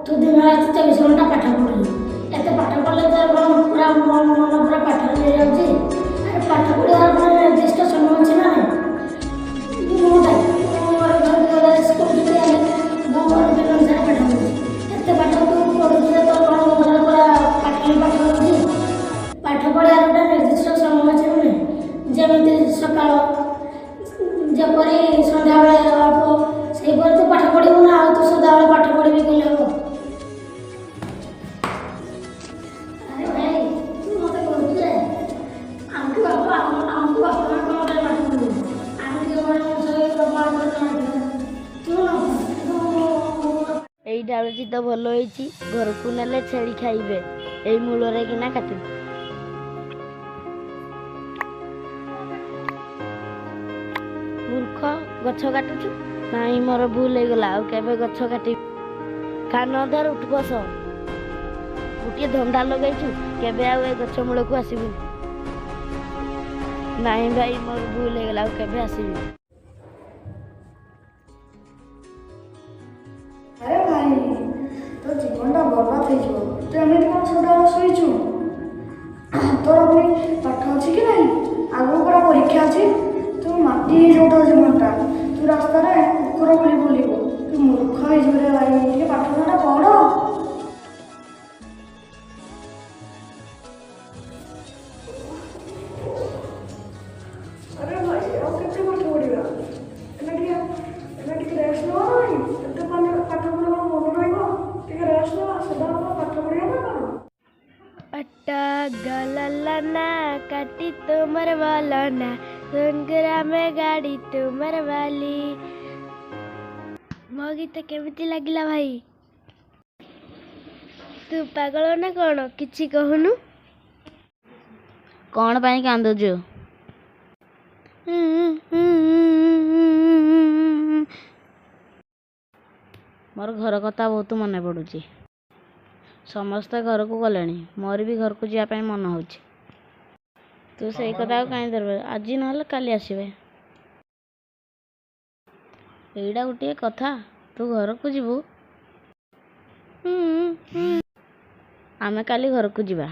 तू दिन रात 24 घंटा पाठ पढ़ू एत पाठ पढ़ले तो पूरा मन पूरा पाठ ले जाऊँगी पाठ पढ़ार निर्दिष्ट समय अच्छे ना स्कूल अनुसार पाठ पढ़ू एत पाठ तू पढ़ू तो पूरा पाठ पाठ पढ़ू पाठ पढ़ार गोटे निर्दिष्ट समय अच्छे ना जमी सका जपरी सन्ध्या बेले अल्प से तू पाठ पढ़ू ना आ तू सदा पाठ पढ़ी कले हम এই ডালটি তো ভালো হয়েছি ঘরকু নেলে ছেড়ি খাইবে এই মূলরে কিনা কাটি মূর্খ গছ কাটুଛୁ ନାଇଁ ମୋର ଭୁଲ ହେଇଗଲା ଆଉ କେବେ ଗଛ କାଟି କାନ ଧର ଉଠ ବସ ଗୋଟିଏ ଧନ୍ଦା ଲଗେଇଛୁ କେବେ ଆଉ ଏ ଗଛ ମୂଳକୁ ଆସିବୁନି ନାଇଁ ଭାଇ ମୋର ଭୁଲ ହେଇଗଲା ଆଉ କେବେ ଆସିବି अरे भाई तो जीवनटा बर्बाद हो तू एमती कौन सदाବେଳେ ଶୋଇଛୁ तोर पुणी पाठ अच्छी कि नहीं आगू पूरा परीक्षा अच्छी तू माटी हो जीवनटा तू रास्ता कुकुर बोली बोलू तू मूर्ख हो भाई टे पाठटा पढ़ अरे भाई ଆଉ କେତେ ପାଠ ପଢ଼ିବା ଟିକେ ରେଷ୍ଟ ନେବା ନାହିଁ ଏତେ ପାଠ ପଢ଼ିବା ମନେ ରହିବ ଟିକେ ରେଷ୍ଟ ନେବା ସଦାବେଳେ ପାଠ ପଢ଼ିବା ନା କ'ଣ अट्टा गललना काटी तुमर वालना संगरा में गाड़ी तुमर वाली मो गीत केमिति लागिला भाई तू पागल ना कौन किछि कहनु कौन पाई कांदुजु मोर घर कथा बहुत मन पड़ुची समस्ते घर को गले मोर भी घर को जावाई मन हो तू से कथा कहीं धरबे आज ना काली आसबे एटा गोटे कथा तू घर को जीवु आमे काली घर को जीवा।